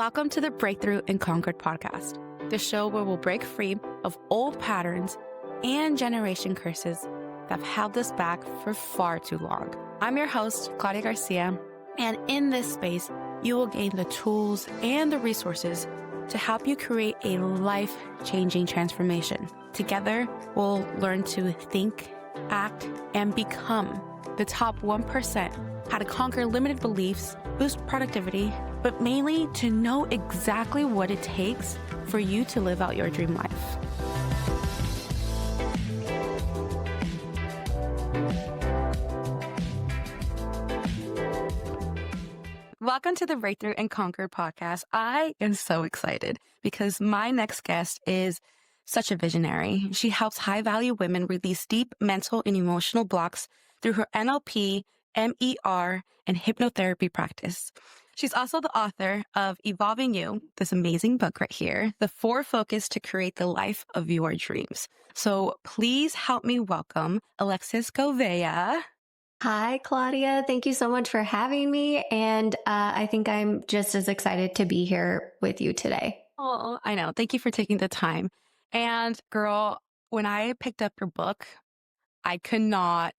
Welcome to the Breakthrough and Conquered podcast, the show where we'll break free of old patterns and generation curses that have held us back for far too long. I'm your host, Claudia Garcia, and in this space, you will gain the tools and the resources to help you create a life-changing transformation. Together, we'll learn to think, act, and become the top 1%, how to conquer limited beliefs, boost productivity, but mainly to know exactly what it takes for you to live out your dream life. Welcome to the Breakthrough and Conquer podcast. I am so excited because my next guest is such a visionary. She helps high-value women release deep mental and emotional blocks through her NLP, MER, and hypnotherapy practice. She's also the author of Evolving You, this amazing book right here, The 4 Focus to Create the Life of Your Dreams. So please help me welcome Alexus Gouveia. Hi, Claudia. Thank you so much for having me. And I think I'm just as excited to be here with you today. Oh, I know. Thank you for taking the time. And girl, when I picked up your book, I could not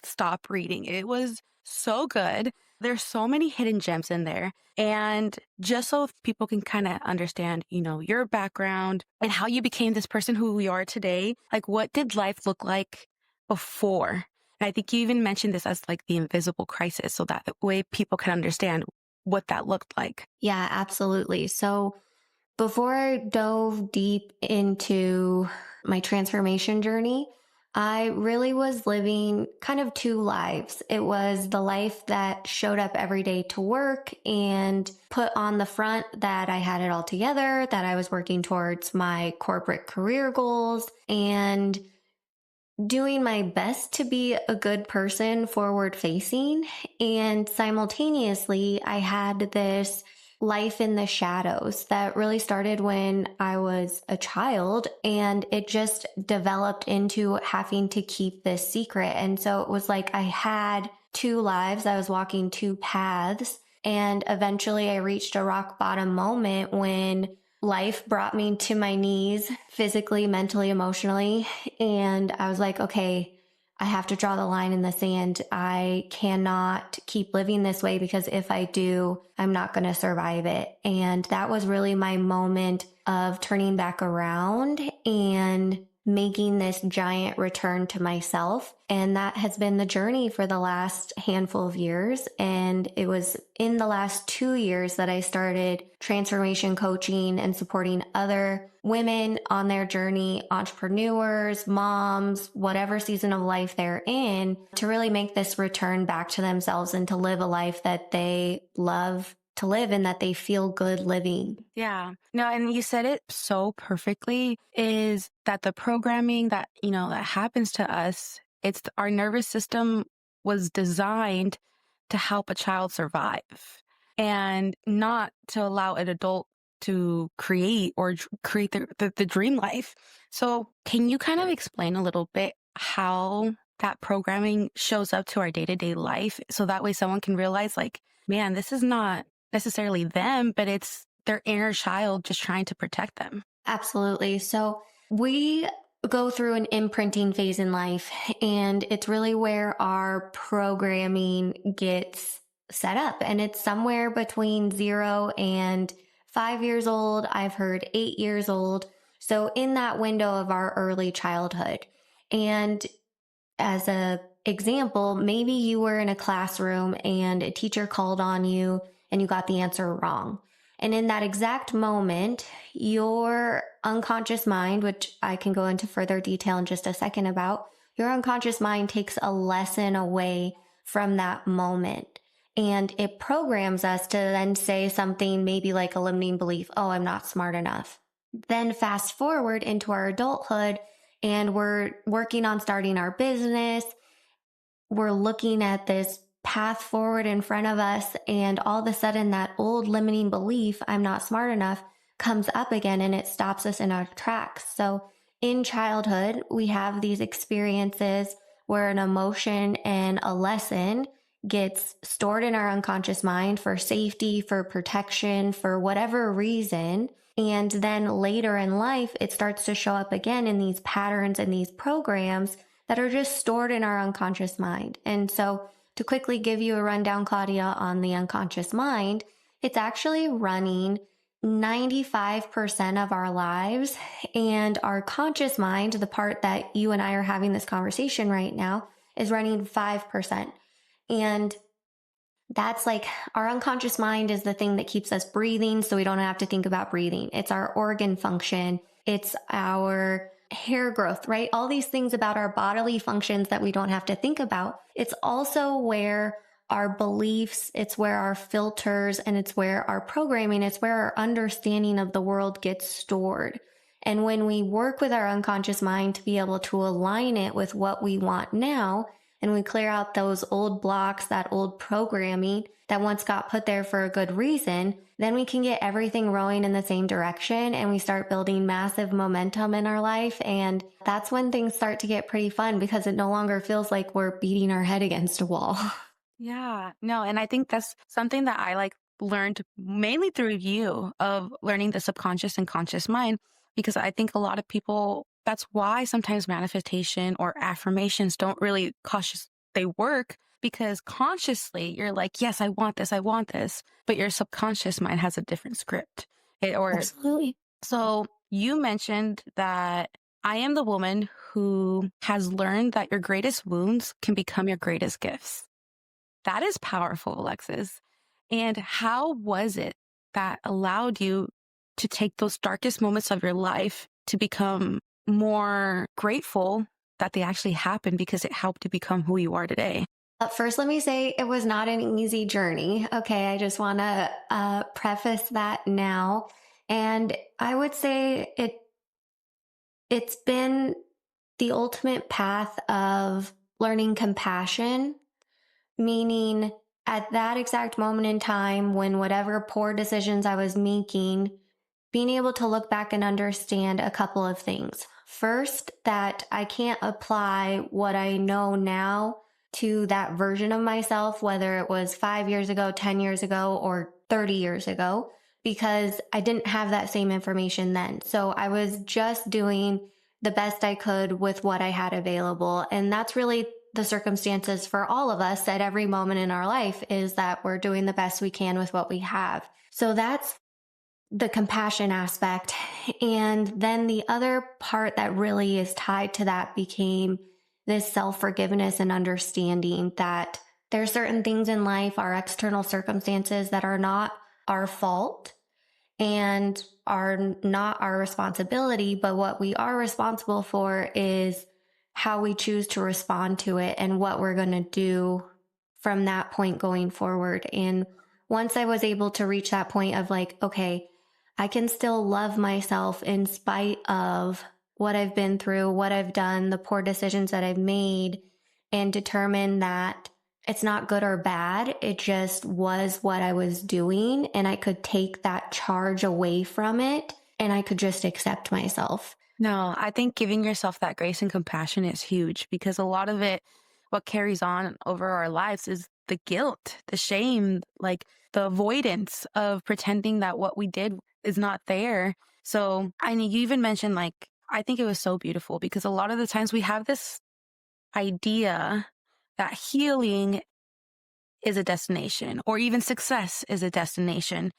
stop reading. It was so good. There's so many hidden gems in there. And just so people can kind of understand, your background and how you became this person who you are today, what did life look like before? And I think you even mentioned this as the invisible crisis, so that way people can understand what that looked like. Yeah, absolutely. So before I dove deep into my transformation journey, I really was living kind of 2 lives. It was the life that showed up every day to work and put on the front that I had it all together, that I was working towards my corporate career goals and doing my best to be a good person, forward facing. And simultaneously, I had this life in the shadows that really started when I was a child, and it just developed into having to keep this secret. And so it was like I had 2 lives. I was walking 2 paths, and eventually I reached a rock bottom moment when life brought me to my knees physically, mentally, emotionally. And I was like, okay, I have to draw the line in the sand. I cannot keep living this way because if I do, I'm not going to survive it. And that was really my moment of turning back around and making this giant return to myself. And that has been the journey for the last handful of years. And it was in the last 2 years that I started transformation coaching and supporting other women on their journey, entrepreneurs, moms, whatever season of life they're in, to really make this return back to themselves and to live a life that they love to live and that they feel good living. Yeah. No, and you said it so perfectly, is that the programming that, that happens to us, it's our nervous system was designed to help a child survive and not to allow an adult to create the dream life. So can you kind of explain a little bit how that programming shows up to our day-to-day life? So that way someone can realize man, this is not necessarily them, but it's their inner child just trying to protect them. Absolutely. So we go through an imprinting phase in life, and it's really where our programming gets set up. And it's somewhere between 0 and 5 years old. I've heard 8 years old. So in that window of our early childhood. And as a example, maybe you were in a classroom and a teacher called on you and you got the answer wrong. And in that exact moment, your unconscious mind, which I can go into further detail in just a second about, your unconscious mind takes a lesson away from that moment. And it programs us to then say something maybe like a limiting belief, oh, I'm not smart enough. Then fast forward into our adulthood and we're working on starting our business. We're looking at this path forward in front of us, and all of a sudden that old limiting belief, I'm not smart enough, comes up again and it stops us in our tracks. So in childhood, we have these experiences where an emotion and a lesson gets stored in our unconscious mind for safety, for protection, for whatever reason. And then later in life, it starts to show up again in these patterns and these programs that are just stored in our unconscious mind. And so to quickly give you a rundown, Claudia, on the unconscious mind, it's actually running 95% of our lives, and our conscious mind, the part that you and I are having this conversation right now, is running 5%. And that's like our unconscious mind is the thing that keeps us breathing, so we don't have to think about breathing. It's our organ function. It's our hair growth, right? All these things about our bodily functions that we don't have to think about. It's also where our beliefs, it's where our filters, and it's where our programming, it's where our understanding of the world gets stored. And when we work with our unconscious mind to be able to align it with what we want now, and we clear out those old blocks, that old programming that once got put there for a good reason, then we can get everything rowing in the same direction, and we start building massive momentum in our life. And that's when things start to get pretty fun, because it no longer feels like we're beating our head against a wall. Yeah, no, and I think that's something that I learned mainly through you, of learning the subconscious and conscious mind, because I think a lot of people, that's why sometimes manifestation or affirmations don't really they work, because consciously you're like, yes, I want this, but your subconscious mind has a different script. Absolutely. So you mentioned that I am the woman who has learned that your greatest wounds can become your greatest gifts. That is powerful, Alexus. And how was it that allowed you to take those darkest moments of your life to become more grateful that they actually happened, because it helped you become who you are today? First, let me say it was not an easy journey. Okay, I just want to preface that now. And I would say it's been the ultimate path of learning compassion, meaning at that exact moment in time when whatever poor decisions I was making, being able to look back and understand a couple of things. First, that I can't apply what I know now to that version of myself, whether it was 5 years ago, 10 years ago, or 30 years ago, because I didn't have that same information then. So I was just doing the best I could with what I had available. And that's really the circumstances for all of us at every moment in our life, is that we're doing the best we can with what we have. So that's the compassion aspect. And then the other part that really is tied to that became this self-forgiveness and understanding that there are certain things in life, our external circumstances, that are not our fault and are not our responsibility. But what we are responsible for is how we choose to respond to it and what we're going to do from that point going forward. And once I was able to reach that point of like, okay, I can still love myself in spite of what I've been through, what I've done, the poor decisions that I've made, and determine that it's not good or bad. It just was what I was doing, and I could take that charge away from it, and I could just accept myself. No, I think giving yourself that grace and compassion is huge, because a lot of it, what carries on over our lives, is the guilt, the shame, the avoidance of pretending that what we did is not there. So, I mean, you even mentioned, I think it was so beautiful, because a lot of the times we have this idea that healing is a destination, or even success is a destination,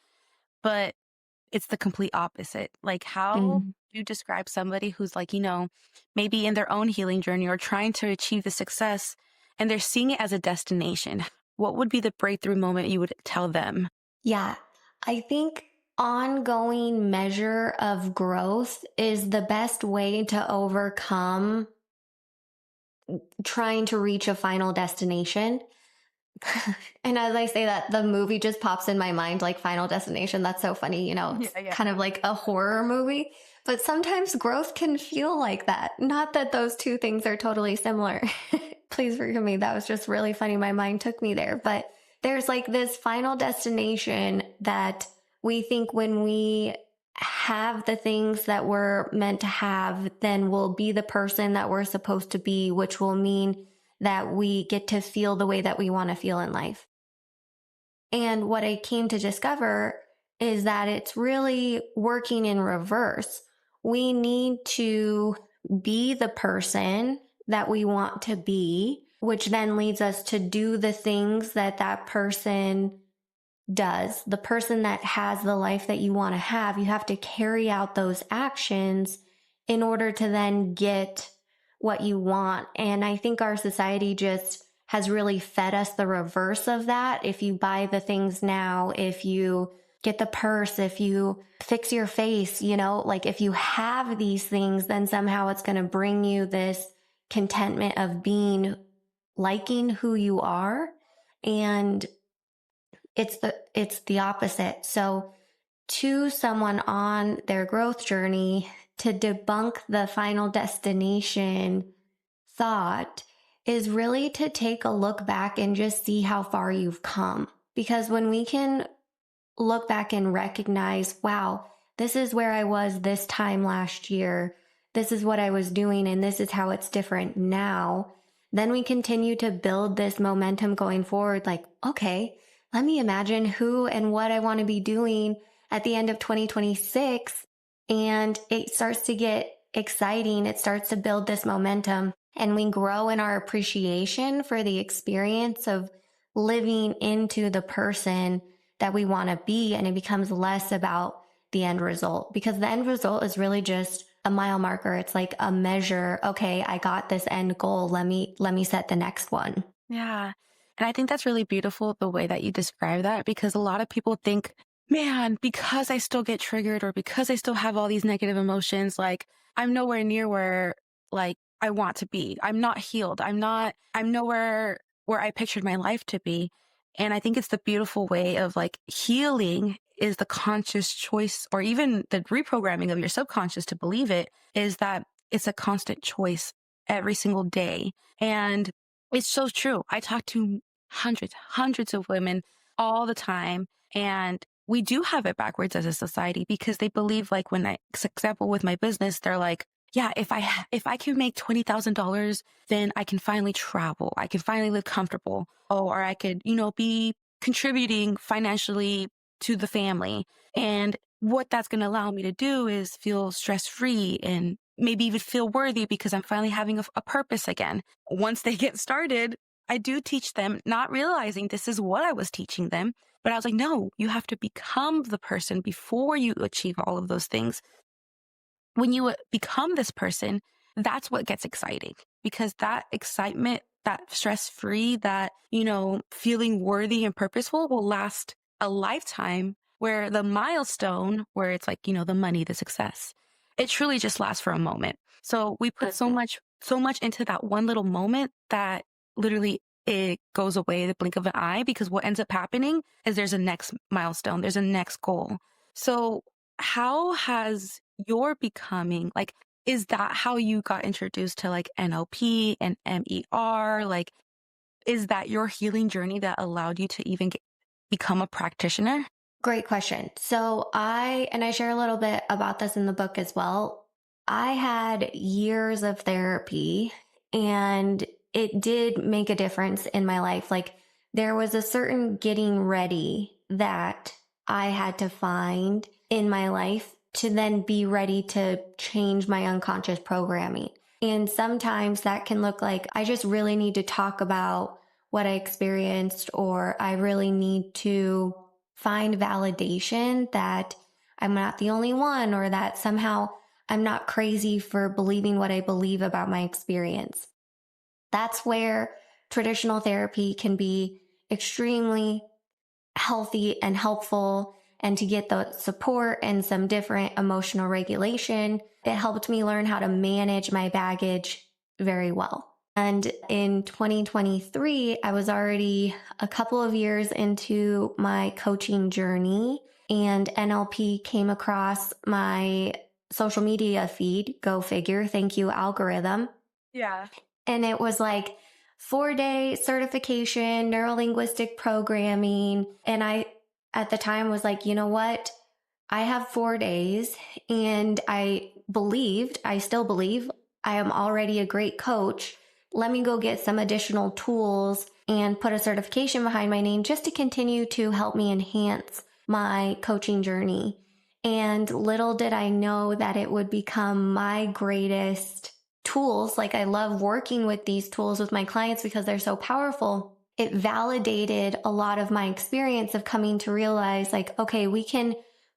but it's the complete opposite. How do you describe somebody who's maybe in their own healing journey or trying to achieve the success, and they're seeing it as a destination? What would be the breakthrough moment you would tell them? Yeah, I think ongoing measure of growth is the best way to overcome trying to reach a final destination. And as I say that, the movie just pops in my mind, like Final Destination. That's so funny. It's kind of like a horror movie, but sometimes growth can feel like that. Not that those two things are totally similar. Please forgive me. That was just really funny. My mind took me there, but there's this final destination that we think when we have the things that we're meant to have, then we'll be the person that we're supposed to be, which will mean that we get to feel the way that we want to feel in life. And what I came to discover is that it's really working in reverse. We need to be the person that we want to be, which then leads us to do the things that that person does. The person that has the life that you want to have, you have to carry out those actions in order to then get what you want. And I think our society just has really fed us the reverse of that. If you buy the things now, if you get the purse, if you fix your face, like if you have these things, then somehow it's going to bring you this contentment of liking who you are. And it's the opposite. So to someone on their growth journey, to debunk the final destination thought is really to take a look back and just see how far you've come. Because when we can look back and recognize, wow, this is where I was this time last year, this is what I was doing, and this is how it's different now, then we continue to build this momentum going forward. Like, okay, let me imagine who and what I want to be doing at the end of 2026. And it starts to get exciting. It starts to build this momentum, and we grow in our appreciation for the experience of living into the person that we want to be. And it becomes less about the end result, because the end result is really just a mile marker. It's like a measure. Okay, I got this end goal. Let me set the next one. Yeah. And I think that's really beautiful, the way that you describe that, because a lot of people think, man, because I still get triggered or because I still have all these negative emotions, like I'm nowhere near where like I want to be. I'm not healed. I'm nowhere where I pictured my life to be. And I think it's the beautiful way of like healing is the conscious choice, or even the reprogramming of your subconscious to believe it, is that it's a constant choice every single day. And it's so true. I talk to hundreds of women all the time, and we do have it backwards as a society, because they believe, like, for example, with my business, they're like, yeah, if I can make $20,000, then I can finally travel. I can finally live comfortable. Oh, or I could, be contributing financially to the family. And what that's going to allow me to do is feel stress-free and maybe even feel worthy, because I'm finally having a purpose again. Once they get started, I do teach them, not realizing this is what I was teaching them. But I was like, no, you have to become the person before you achieve all of those things. When you become this person, that's what gets exciting, because that excitement, that stress-free, that, feeling worthy and purposeful will last a lifetime, where the milestone, where it's like, the money, the success, it truly just lasts for a moment. So we put so much into that one little moment that literally it goes away the blink of an eye, because what ends up happening is there's a next milestone, there's a next goal. So how has your becoming, like, is that how you got introduced to like NLP and MER? Like, is that your healing journey that allowed you to even become a practitioner? Great question. So I share a little bit about this in the book as well. I had years of therapy, and it did make a difference in my life. Like, there was a certain getting ready that I had to find in my life to then be ready to change my unconscious programming. And sometimes that can look like I just really need to talk about what I experienced, or I really need to find validation that I'm not the only one, or that somehow I'm not crazy for believing what I believe about my experience. That's where traditional therapy can be extremely healthy and helpful. And to get the support and some different emotional regulation, it helped me learn how to manage my baggage very well. And in 2023, I was already a couple of years into my coaching journey, and NLP came across my social media feed. Go figure. Thank you, algorithm. Yeah. And it was like 4-day certification, neurolinguistic programming. And I, at the time, was like, you know what? I have 4 days, and I still believe I am already a great coach, let me go get some additional tools and put a certification behind my name just to continue to help me enhance my coaching journey. And little did I know that it would become my greatest tools. Like, I love working with these tools with my clients because they're so powerful. It validated a lot of my experience of coming to realize, like, okay, we can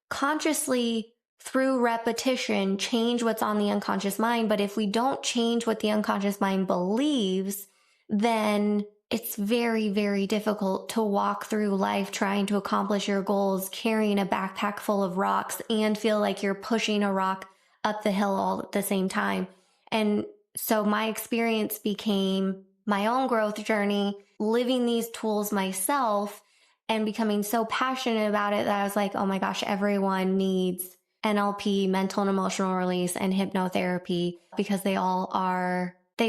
consciously, through repetition, change what's on the unconscious mind. But if we don't change what the unconscious mind believes, then it's very, very difficult to walk through life trying to accomplish your goals, carrying a backpack full of rocks and feel like you're pushing a rock up the hill all at the same time. And so my experience became my own growth journey, living these tools myself and becoming so passionate about it that I was like, oh my gosh, everyone needs NLP, mental and emotional release, and hypnotherapy, because they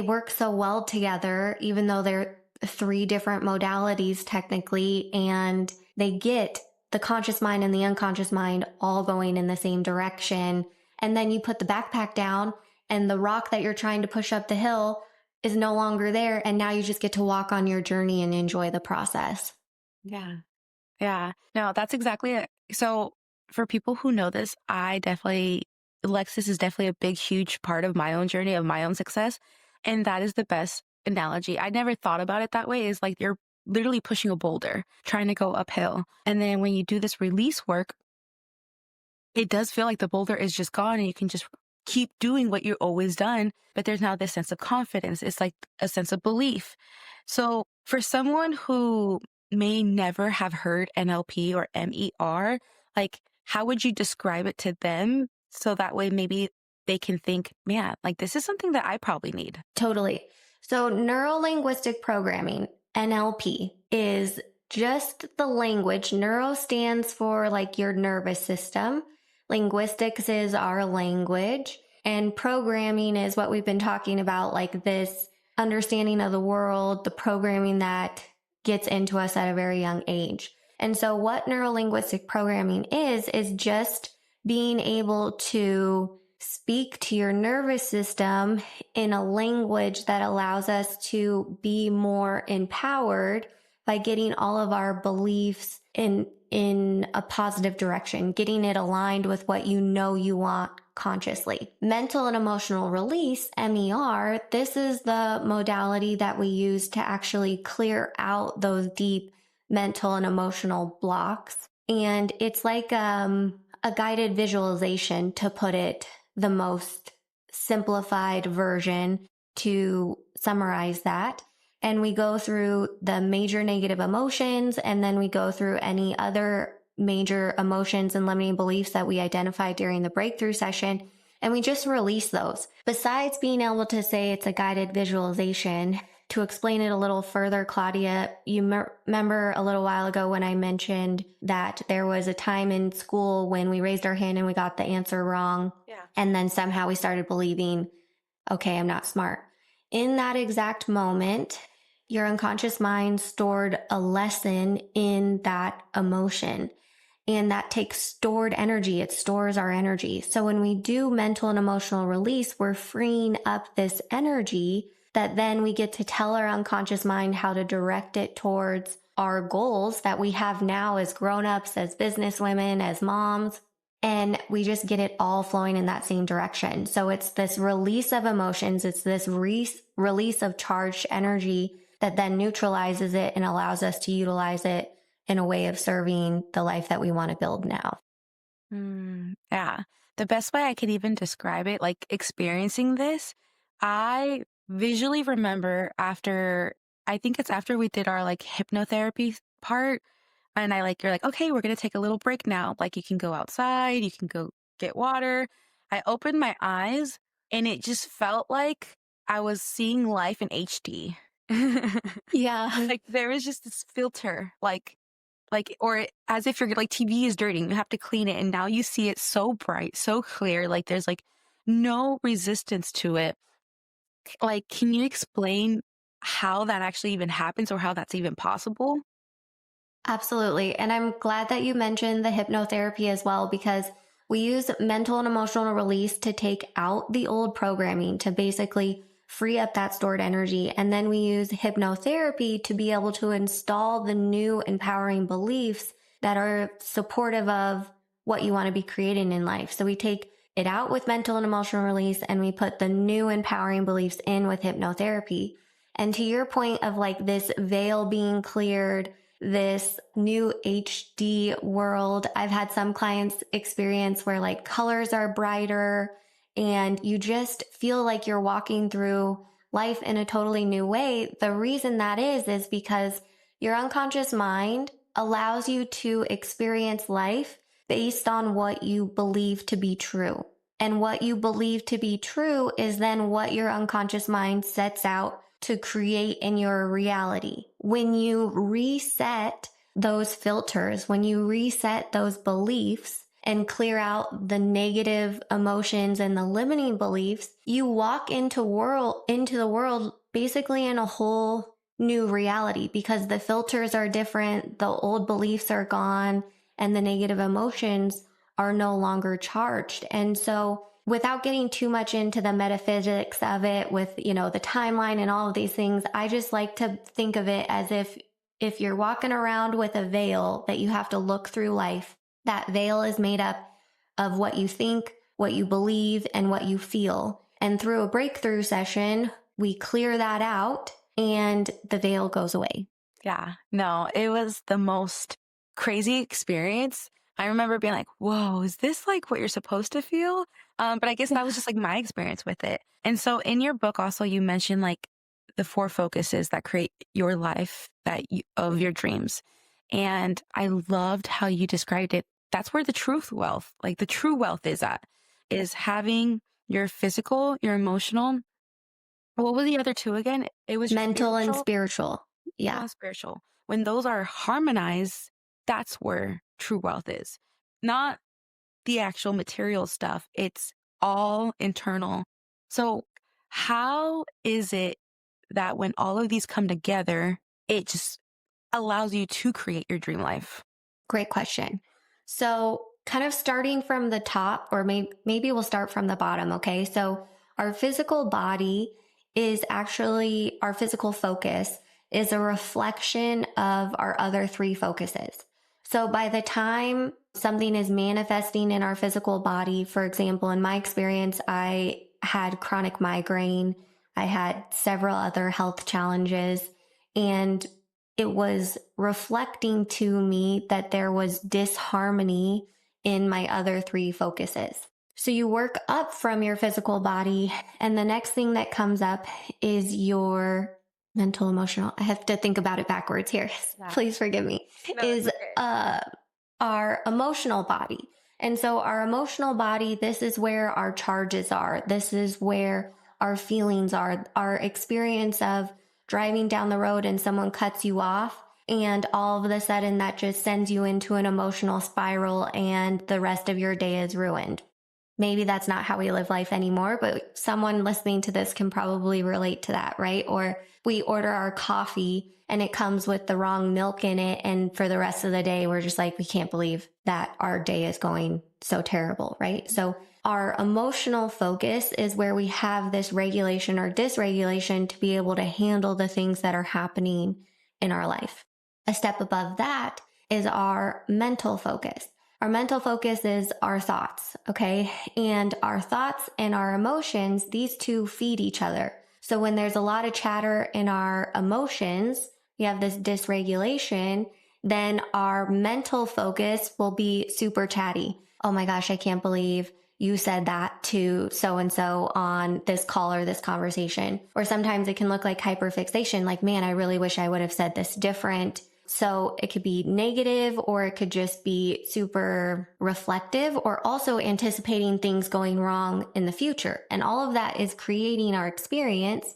work so well together, even though they're 3 different modalities technically, and they get the conscious mind and the unconscious mind all going in the same direction. And then you put the backpack down and the rock that you're trying to push up the hill is no longer there. And now you just get to walk on your journey and enjoy the process. Yeah. Yeah. No, that's exactly it. So for people who know this, Alexus is definitely a big, huge part of my own journey, of my own success. And that is the best analogy. I never thought about it that way. Is like you're literally pushing a boulder, trying to go uphill. And then when you do this release work, it does feel like the boulder is just gone and you can just keep doing what you've always done. But there's now this sense of confidence. It's like a sense of belief. So for someone who may never have heard NLP or MER, like, how would you describe it to them? So that way maybe they can think, man, like, this is something that I probably need. Totally. So neuro-linguistic programming, NLP, is just the language. Neuro stands for like your nervous system. Linguistics is our language. And programming is what we've been talking about, like this understanding of the world, the programming that gets into us at a very young age. And so what neuro-linguistic programming is just being able to speak to your nervous system in a language that allows us to be more empowered by getting all of our beliefs in a positive direction, getting it aligned with what you know you want consciously. Mental and emotional release, MER, this is the modality that we use to actually clear out those deep mental and emotional blocks. And it's like a guided visualization, to put it the most simplified version to summarize that. And we go through the major negative emotions, and then we go through any other major emotions and limiting beliefs that we identified during the breakthrough session, and we just release those. Besides being able to say it's a guided visualization, to explain it a little further, Claudia, you remember a little while ago when I mentioned that there was a time in school when we raised our hand and we got the answer wrong. Yeah. And then somehow we started believing, okay, I'm not smart. In that exact moment, your unconscious mind stored a lesson in that emotion. And that takes stored energy. It stores our energy. So when we do mental and emotional release, we're freeing up this energy that then we get to tell our unconscious mind how to direct it towards our goals that we have now as grown-ups, as businesswomen, as moms. And we just get it all flowing in that same direction. So it's this release of emotions. It's this release of charged energy that then neutralizes it and allows us to utilize it in a way of serving the life that we want to build now. Yeah. The best way I could even describe it, like experiencing this, I visually remember I think it's after we did our like hypnotherapy part. And you're like, okay, we're going to take a little break now. Like, you can go outside, you can go get water. I opened my eyes and it just felt like I was seeing life in HD. Yeah. Like, there was just this filter, or as if you're like, TV is dirty and you have to clean it. And now you see it so bright, so clear. Like, there's like no resistance to it. Like, can you explain how that actually even happens or how that's even possible? Absolutely. And I'm glad that you mentioned the hypnotherapy as well, because we use mental and emotional release to take out the old programming, to basically free up that stored energy. And then we use hypnotherapy to be able to install the new empowering beliefs that are supportive of what you want to be creating in life. So we take it out with mental and emotional release, and we put the new empowering beliefs in with hypnotherapy. And to your point of like this veil being cleared, this new HD world, I've had some clients experience where like colors are brighter and you just feel like you're walking through life in a totally new way. The reason that is because your unconscious mind allows you to experience life based on what you believe to be true. And what you believe to be true is then what your unconscious mind sets out to create in your reality. When you reset those filters, when you reset those beliefs and clear out the negative emotions and the limiting beliefs, you walk into the world basically in a whole new reality, because the filters are different, the old beliefs are gone, and the negative emotions are no longer charged. And so without getting too much into the metaphysics of it with, the timeline and all of these things, I just like to think of it as if you're walking around with a veil that you have to look through life, that veil is made up of what you think, what you believe, and what you feel. And through a breakthrough session, we clear that out and the veil goes away. Yeah, no, it was the most crazy experience. I remember being like, whoa, is this like what you're supposed to feel? But I guess that was just like my experience with it. And so in your book also, you mentioned like the 4 focuses that create your life of your dreams. And I loved how you described it. That's where the true wealth is at, is having your physical, your emotional. What were the other 2 again? It was mental and spiritual. Yeah. And spiritual. When those are harmonized, that's where true wealth is. Not the actual material stuff. It's all internal. So how is it that when all of these come together, it just allows you to create your dream life? Great question. So kind of starting from the top, or maybe we'll start from the bottom. Okay. So our physical body is actually, our physical focus is a reflection of our other 3 focuses. So by the time something is manifesting in our physical body, for example, in my experience, I had chronic migraine. I had several other health challenges, and it was reflecting to me that there was disharmony in my other 3 focuses. So you work up from your physical body, and the next thing that comes up is your mental, emotional. I have to think about it backwards here. Yeah. Please forgive me. No, is okay. Our emotional body. And so our emotional body, this is where our charges are. This is where our feelings are. Our experience of driving down the road and someone cuts you off, and all of a sudden that just sends you into an emotional spiral and the rest of your day is ruined. Maybe that's not how we live life anymore, but someone listening to this can probably relate to that, right? Or we order our coffee and it comes with the wrong milk in it, and for the rest of the day, we're just like, we can't believe that our day is going so terrible, right? So our emotional focus is where we have this regulation or dysregulation to be able to handle the things that are happening in our life. A step above that is our mental focus. Our mental focus is our thoughts, okay? And our thoughts and our emotions, these 2 feed each other. So when there's a lot of chatter in our emotions, we have this dysregulation, then our mental focus will be super chatty. Oh my gosh, I can't believe you said that to so-and-so on this call or this conversation. Or sometimes it can look like hyperfixation, like, man, I really wish I would have said this different. So it could be negative, or it could just be super reflective, or also anticipating things going wrong in the future. And all of that is creating our experience.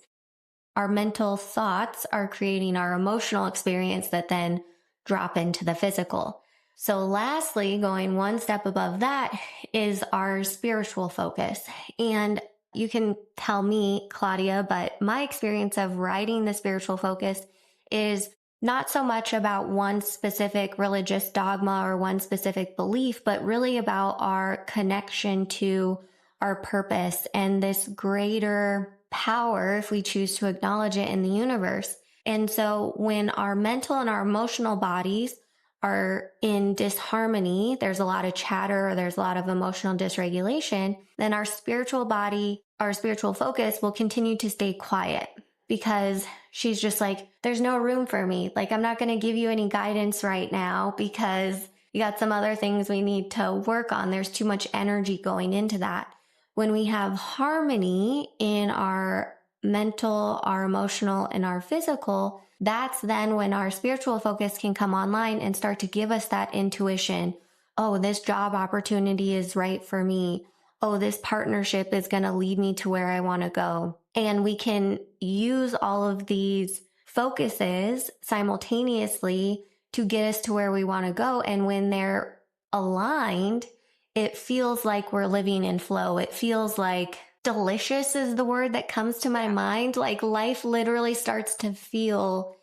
Our mental thoughts are creating our emotional experience that then drop into the physical. So lastly, going one step above that is our spiritual focus. And you can tell me, Claudia, but my experience of writing the spiritual focus is not so much about one specific religious dogma or one specific belief, but really about our connection to our purpose and this greater power if we choose to acknowledge it in the universe. And so when our mental and our emotional bodies are in disharmony, there's a lot of chatter, or there's a lot of emotional dysregulation, then our spiritual body, our spiritual focus will continue to stay quiet, because she's just like, there's no room for me. Like, I'm not going to give you any guidance right now because you got some other things we need to work on. There's too much energy going into that. When we have harmony in our mental, our emotional, and our physical, that's then when our spiritual focus can come online and start to give us that intuition. Oh, this job opportunity is right for me. Oh, this partnership is going to lead me to where I want to go. And we can use all of these focuses simultaneously to get us to where we want to go. And when they're aligned, it feels like we're living in flow. It feels like delicious is the word that comes to my mind. Like, life literally starts to feel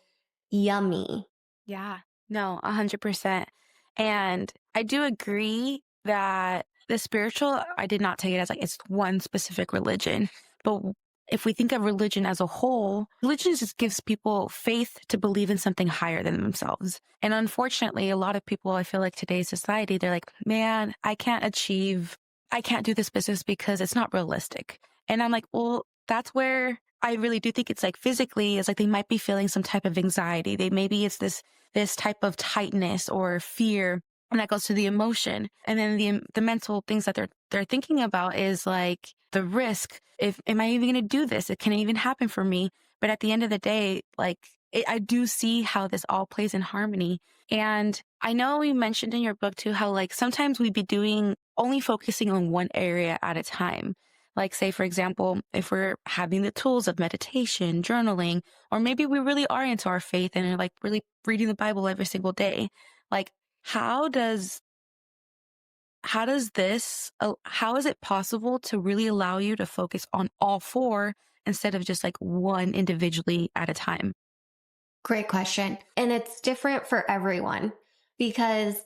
yummy. Yeah, no, 100%. And I do agree that the spiritual, I did not take it as like it's one specific religion. But if we think of religion as a whole, religion just gives people faith to believe in something higher than themselves. And unfortunately, a lot of people, I feel like today's society, they're like, man, I can't do this business because it's not realistic. And I'm like, well, that's where I really do think it's like physically, it's like they might be feeling some type of anxiety. Maybe it's this type of tightness or fear, and that goes to the emotion. And then the mental things that they're thinking about is like the risk. Am I even going to do this? It can even happen for me. But at the end of the day, like I do see how this all plays in harmony. And I know you mentioned in your book too, how like sometimes we'd be only focusing on one area at a time. Like, say, for example, if we're having the tools of meditation, journaling, or maybe we really are into our faith and are like really reading the Bible every single day. Like, how is it possible to really allow you to focus on all four instead of just like one individually at a time? Great question. And it's different for everyone, because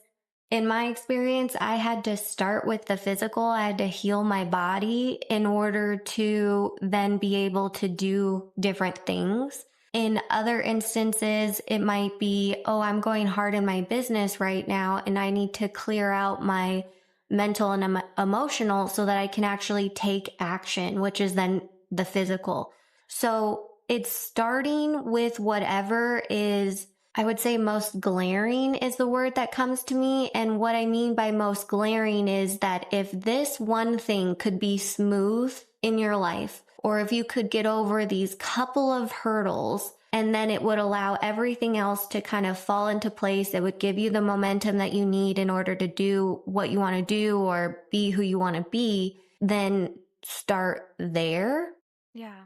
in my experience, I had to start with the physical. I had to heal my body in order to then be able to do different things. In other instances, it might be, oh, I'm going hard in my business right now, and I need to clear out my mental and emotional so that I can actually take action, which is then the physical. So it's starting with whatever is, I would say, most glaring is the word that comes to me. And what I mean by most glaring is that if this one thing could be smooth in your life, or if you could get over these couple of hurdles, and then it would allow everything else to kind of fall into place, it would give you the momentum that you need in order to do what you want to do or be who you want to be, then start there. Yeah.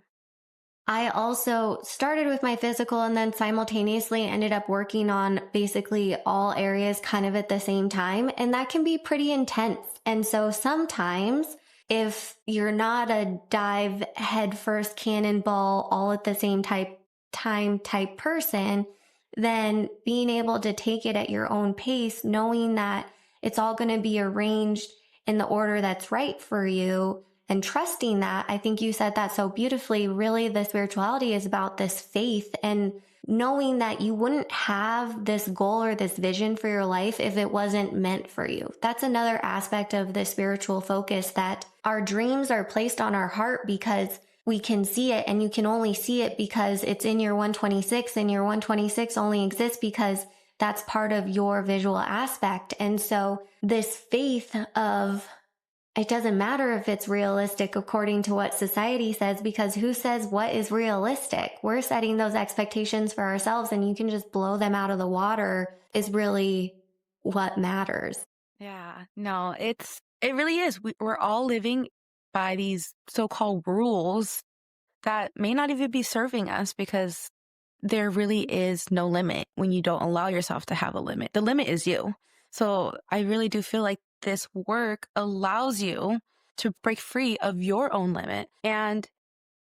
I also started with my physical and then simultaneously ended up working on basically all areas kind of at the same time. And that can be pretty intense. And so sometimes if you're not a dive headfirst cannonball all at the same time type person, then being able to take it at your own pace, knowing that it's all going to be arranged in the order that's right for you, and trusting that, I think you said that so beautifully. Really, the spirituality is about this faith and knowing that you wouldn't have this goal or this vision for your life if it wasn't meant for you. That's another aspect of the spiritual focus, that our dreams are placed on our heart because we can see it, and you can only see it because it's in your 126, and your 126 only exists because that's part of your visual aspect. And so this faith of, it doesn't matter if it's realistic according to what society says, because who says what is realistic? We're setting those expectations for ourselves, and you can just blow them out of the water is really what matters. Yeah, no, it really is. We're all living by these so-called rules that may not even be serving us, because there really is no limit when you don't allow yourself to have a limit. The limit is you. So I really do feel like this work allows you to break free of your own limit. And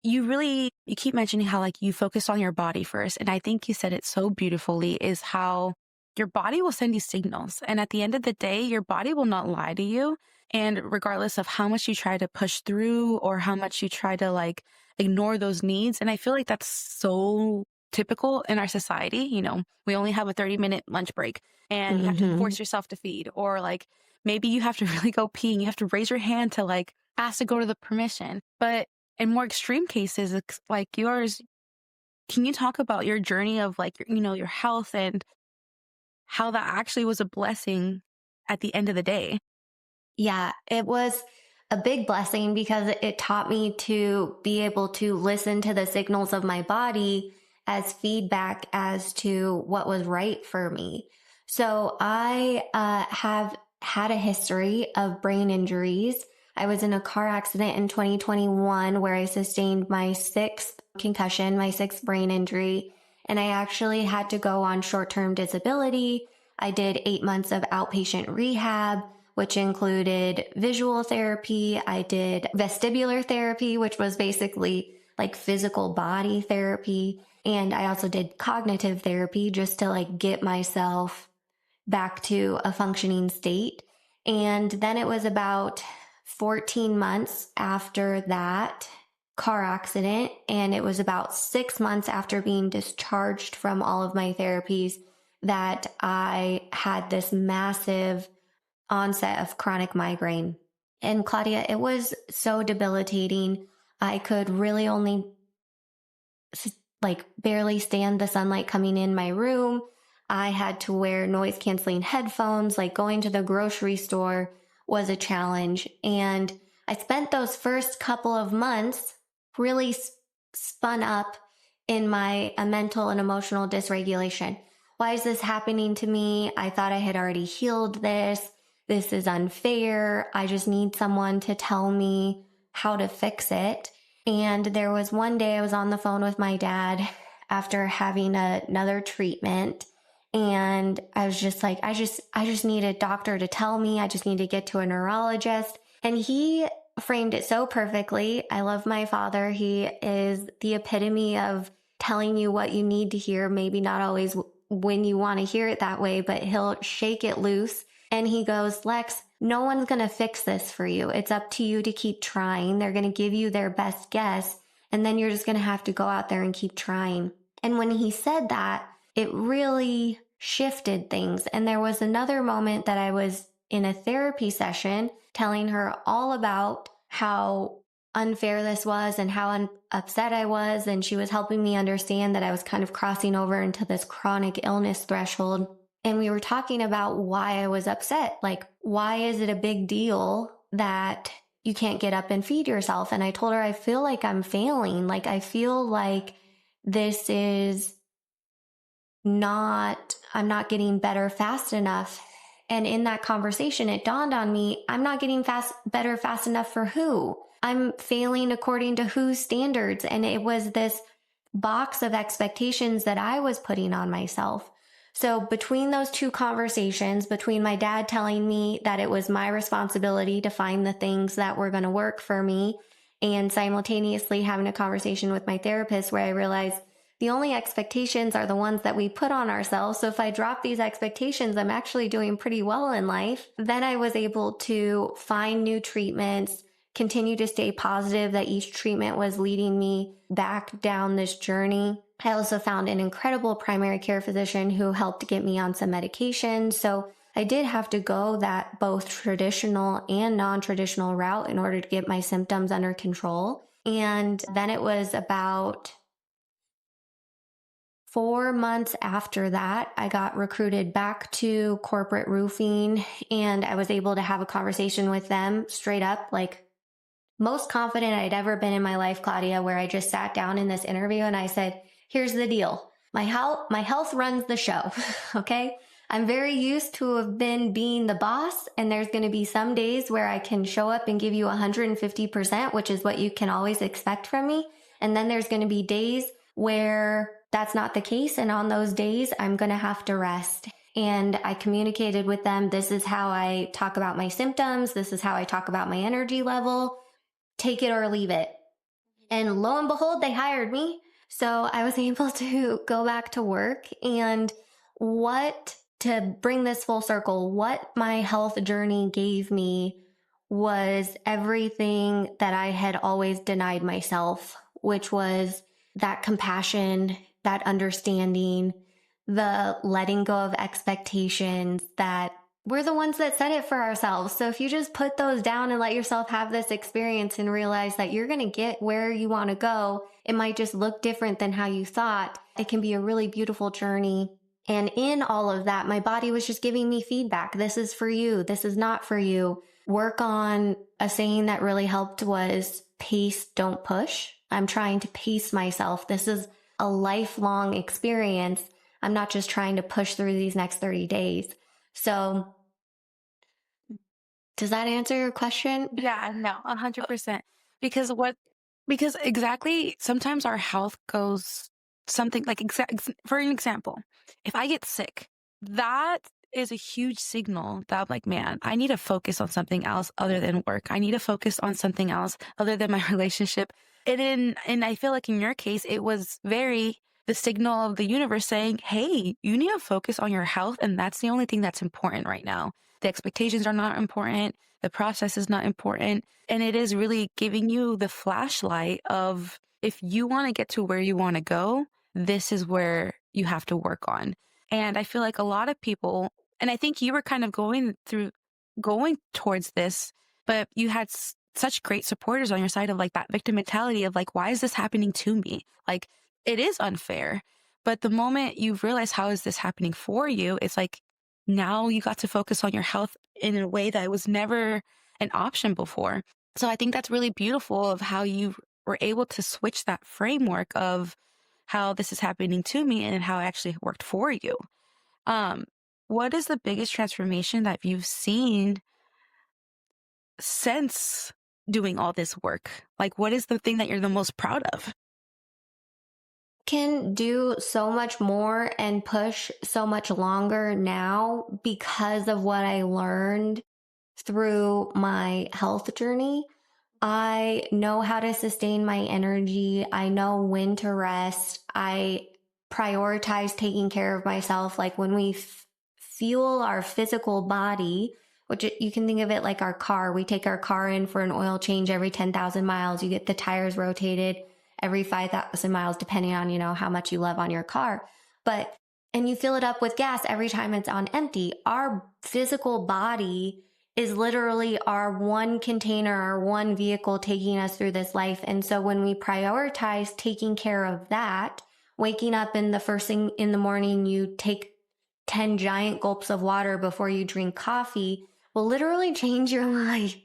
you keep mentioning how like you focus on your body first. And I think you said it so beautifully, is how your body will send you signals. And at the end of the day, your body will not lie to you. And regardless of how much you try to push through or how much you try to like ignore those needs. And I feel like that's so typical in our society. You know, we only have a 30-minute lunch break and you have to Mm-hmm. force yourself to feed, or like maybe you have to really go pee and you have to raise your hand to like ask to go to the permission. But in more extreme cases, it's like yours, can you talk about your journey of like, your health and how that actually was a blessing at the end of the day? Yeah, it was a big blessing because it taught me to be able to listen to the signals of my body as feedback as to what was right for me. So I have had a history of brain injuries. I was in a car accident in 2021 where I sustained my sixth concussion, my sixth brain injury, and I actually had to go on short-term disability. I did 8 months of outpatient rehab, which included visual therapy. I did vestibular therapy, which was basically like physical body therapy. And I also did cognitive therapy just to like get myself back to a functioning state. And then it was about 14 months after that car accident. And it was about 6 months after being discharged from all of my therapies that I had this massive onset of chronic migraine. And Claudia, it was so debilitating. I could really only like barely stand the sunlight coming in my room. I had to wear noise canceling headphones. Like going to the grocery store was a challenge. And I spent those first couple of months really spun up in my mental and emotional dysregulation. Why is this happening to me? I thought I had already healed this. This is unfair. I just need someone to tell me how to fix it. And there was one day I was on the phone with my dad after having another treatment. And I was just like, I just need a doctor to tell me. I just need to get to a neurologist. And he framed it so perfectly. I love my father. He is the epitome of telling you what you need to hear. Maybe not always when you want to hear it that way, but he'll shake it loose. And he goes, Lex, no one's going to fix this for you. It's up to you to keep trying. They're going to give you their best guess. And then you're just going to have to go out there and keep trying. And when he said that, it really shifted things. And there was another moment that I was in a therapy session telling her all about how unfair this was and how upset I was. And she was helping me understand that I was kind of crossing over into this chronic illness threshold. And we were talking about why I was upset. Like, why is it a big deal that you can't get up and feed yourself? And I told her, I feel like I'm failing. Like, I feel like this is I'm not getting better fast enough. And in that conversation, it dawned on me, I'm not getting better fast enough for who? I'm failing according to whose standards? And it was this box of expectations that I was putting on myself. So between those two conversations, between my dad telling me that it was my responsibility to find the things that were going to work for me, and simultaneously having a conversation with my therapist where I realized the only expectations are the ones that we put on ourselves. So if I drop these expectations, I'm actually doing pretty well in life. Then I was able to find new treatments, continue to stay positive that each treatment was leading me back down this journey. I also found an incredible primary care physician who helped get me on some medication. So I did have to go that both traditional and non-traditional route in order to get my symptoms under control. And then it was about 4 months after that, I got recruited back to corporate roofing, and I was able to have a conversation with them straight up, like most confident I'd ever been in my life, Claudia, where I just sat down in this interview and I said, here's the deal. My health runs the show. Okay. I'm very used to have been being the boss, and there's going to be some days where I can show up and give you 150%, which is what you can always expect from me. And then there's going to be days where that's not the case. And on those days, I'm going to have to rest. And I communicated with them. This is how I talk about my symptoms. This is how I talk about my energy level. Take it or leave it. And lo and behold, they hired me. So I was able to go back to work. And to bring this full circle, what my health journey gave me was everything that I had always denied myself, which was that compassion, that understanding, the letting go of expectations that we're the ones that set it for ourselves. So if you just put those down and let yourself have this experience and realize that you're going to get where you want to go, it might just look different than how you thought. It can be a really beautiful journey. And in all of that, my body was just giving me feedback. This is for you. This is not for you. Work on a saying that really helped was pace, don't push. I'm trying to pace myself. This is a lifelong experience. I'm not just trying to push through these next 30 days. So does that answer your question? Yeah, no, 100%. Because exactly, sometimes our health goes something like, for an example, if I get sick, that is a huge signal that I'm like, man, I need to focus on something else other than work. I need to focus on something else other than my relationship. And I feel like in your case, it was very the signal of the universe saying, hey, you need to focus on your health. And that's the only thing that's important right now. The expectations are not important. The process is not important. And it is really giving you the flashlight of if you want to get to where you want to go, this is where you have to work on. And I feel like a lot of people, and I think you were kind of going towards this, but you had such great supporters on your side of like that victim mentality of like, why is this happening to me? Like, it is unfair. But the moment you realize how is this happening for you, it's like, now you got to focus on your health in a way that was never an option before. So I think that's really beautiful of how you were able to switch that framework of how this is happening to me and how it actually worked for you. What is the biggest transformation that you've seen since doing all this work? Like, what is the thing that you're the most proud of? Can do so much more and push so much longer now because of what I learned through my health journey. I know how to sustain my energy. I know when to rest. I prioritize taking care of myself. Like when we fuel our physical body, which you can think of it like our car. We take our car in for an oil change every 10,000 miles. You get the tires rotated every 5,000 miles, depending on, how much you love on your car. And you fill it up with gas every time it's on empty. Our physical body is literally our one container, our one vehicle taking us through this life. And so when we prioritize taking care of that, waking up in the first thing in the morning, you take 10 giant gulps of water before you drink coffee will literally change your life.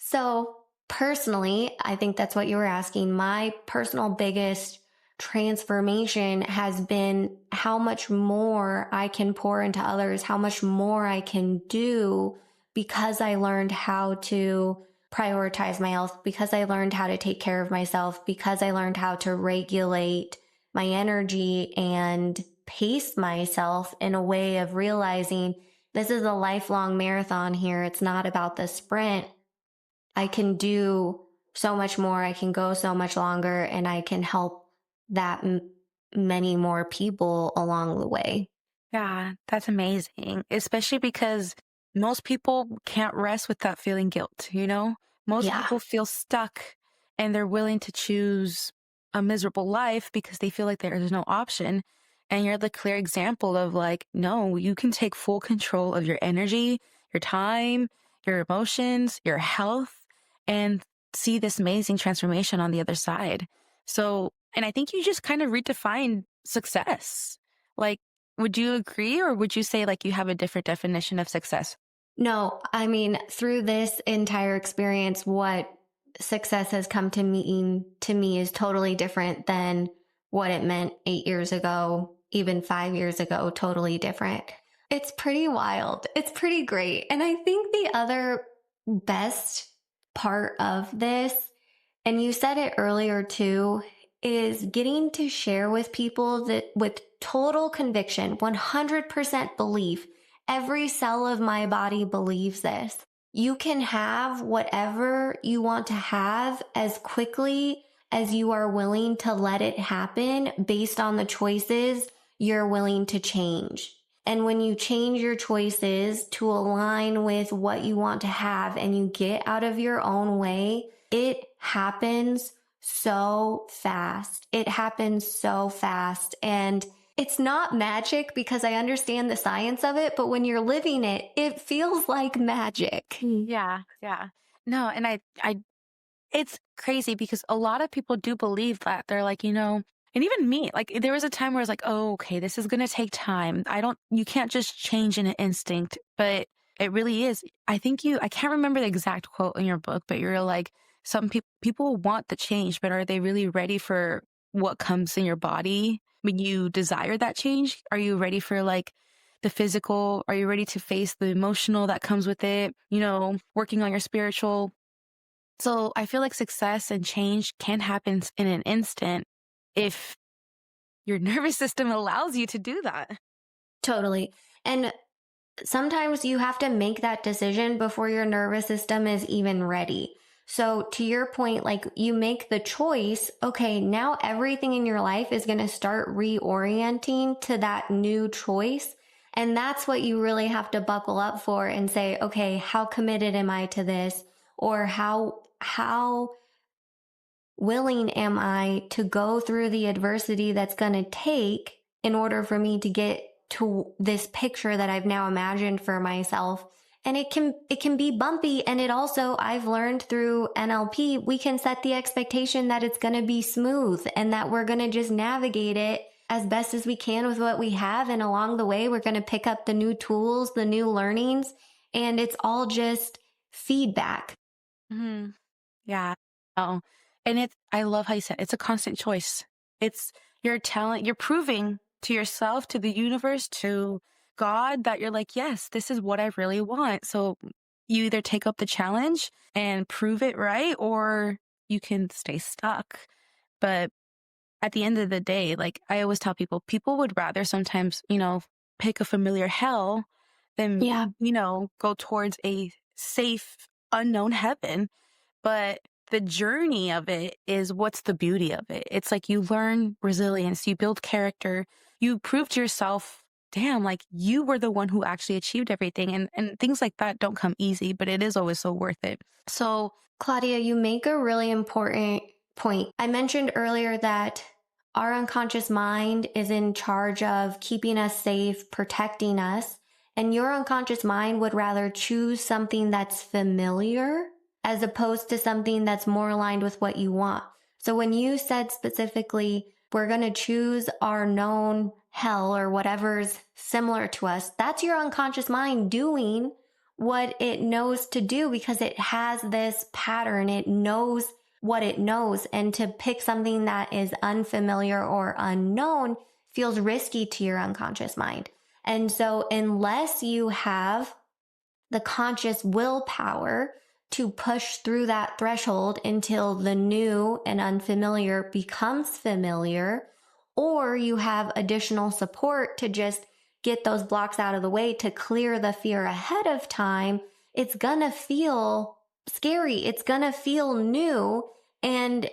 So personally, I think that's what you were asking. My personal biggest transformation has been how much more I can pour into others, how much more I can do because I learned how to prioritize my health, because I learned how to take care of myself, because I learned how to regulate my energy and pace myself in a way of realizing this is a lifelong marathon here. It's not about the sprint. I can do so much more. I can go so much longer, and I can help that many more people along the way. Yeah, that's amazing. Especially because most people can't rest without feeling guilt, Most Yeah. people feel stuck and they're willing to choose a miserable life because they feel like there is no option. And you're the clear example of like, no, you can take full control of your energy, your time, your emotions, your health, and see this amazing transformation on the other side. So, and I think you just kind of redefined success. Like, would you agree, or would you say like you have a different definition of success? No, I mean, through this entire experience, what success has come to mean to me is totally different than what it meant 8 years ago, even 5 years ago, totally different. It's pretty wild. It's pretty great. And I think the other best part of this, and you said it earlier too, is getting to share with people that with total conviction, 100% belief. Every cell of my body believes this. You can have whatever you want to have as quickly as you are willing to let it happen based on the choices you're willing to change. And when you change your choices to align with what you want to have and you get out of your own way, it happens so fast. It happens so fast. And it's not magic because I understand the science of it, but when you're living it, it feels like magic. Yeah, yeah. No, and I it's crazy because a lot of people do believe that. They're like, and even me, like there was a time where I was like, oh, okay, this is going to take time. You can't just change in an instinct, but it really is. I can't remember the exact quote in your book, but you're like, some people want the change, but are they really ready for what comes in your body when you desire that change? Are you ready for like the physical? Are you ready to face the emotional that comes with it? Working on your spiritual. So I feel like success and change can happen in an instant if your nervous system allows you to do that. Totally. And sometimes you have to make that decision before your nervous system is even ready. So to your point, like you make the choice, okay, now everything in your life is going to start reorienting to that new choice. And that's what you really have to buckle up for and say, okay, how committed am I to this? Or how willing am I to go through the adversity that's going to take in order for me to get to this picture that I've now imagined for myself? And it can be bumpy. And it also, I've learned through NLP, we can set the expectation that it's going to be smooth and that we're going to just navigate it as best as we can with what we have. And along the way, we're going to pick up the new tools, the new learnings, and it's all just feedback. Hmm. Yeah. Oh, and I love how you said it's a constant choice. It's your talent. You're proving to yourself, to the universe, to God that you're like, yes, this is what I really want. So you either take up the challenge and prove it right, or you can stay stuck. But at the end of the day, like I always tell people would rather sometimes, pick a familiar hell than, Yeah. go towards a safe, unknown heaven. But the journey of it is what's the beauty of it. It's like you learn resilience, you build character, you prove to yourself, damn, like you were the one who actually achieved everything. And things like that don't come easy, but it is always so worth it. So, Claudia, you make a really important point. I mentioned earlier that our unconscious mind is in charge of keeping us safe, protecting us, and your unconscious mind would rather choose something that's familiar as opposed to something that's more aligned with what you want. So when you said specifically, we're going to choose our known hell or whatever's similar to us, that's your unconscious mind doing what it knows to do because it has this pattern. It knows what it knows. And to pick something that is unfamiliar or unknown feels risky to your unconscious mind. And so unless you have the conscious willpower to push through that threshold until the new and unfamiliar becomes familiar, or you have additional support to just get those blocks out of the way to clear the fear ahead of time, it's gonna feel scary. It's gonna feel new. And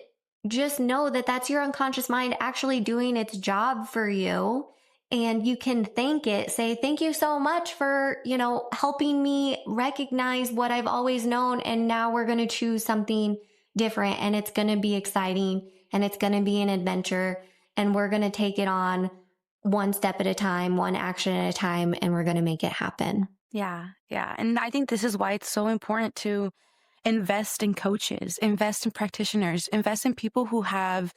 just know that that's your unconscious mind actually doing its job for you. And you can thank it, say, thank you so much for, helping me recognize what I've always known. And now we're going to choose something different and it's going to be exciting and it's going to be an adventure. And we're going to take it on one step at a time, one action at a time, and we're going to make it happen. yeah, yeah. And I think this is why it's so important to invest in coaches, invest in practitioners, invest in people who have,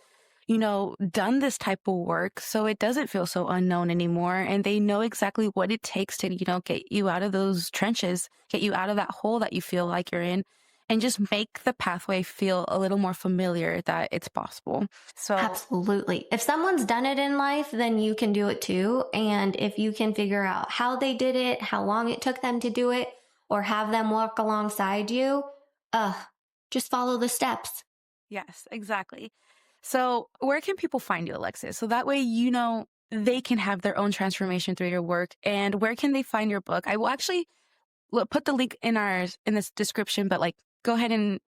done this type of work so it doesn't feel so unknown anymore. And they know exactly what it takes to, get you out of those trenches, get you out of that hole that you feel like you're in, and just make the pathway feel a little more familiar that it's possible. So absolutely. If someone's done it in life, then you can do it too. And if you can figure out how they did it, how long it took them to do it, or have them walk alongside you, just follow the steps. yes, exactly. So where can people find you, Alexus? So that way, they can have their own transformation through your work. And where can they find your book? I will actually put the link in this description, but go ahead and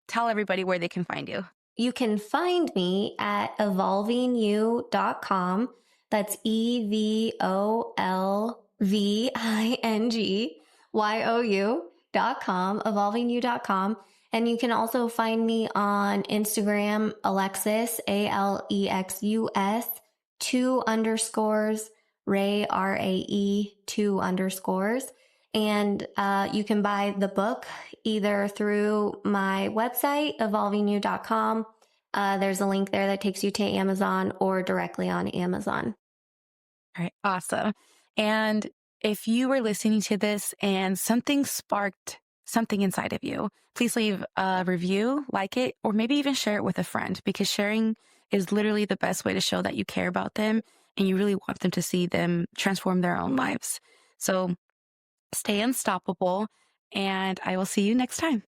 tell everybody where they can find you. You can find me at evolvingyou.com. That's evolvingyou.com. evolvingyou.com, evolvingyou.com. And you can also find me on Instagram, Alexus, Alexus, 2 underscores, Ray, RAE, 2 underscores. And you can buy the book either through my website, evolvingyou.com. There's a link there that takes you to Amazon, or directly on Amazon. All right, awesome. And if you were listening to this and something sparked something inside of you, please leave a review, like it, or maybe even share it with a friend, because sharing is literally the best way to show that you care about them and you really want them to see them transform their own lives. So stay unstoppable, and I will see you next time.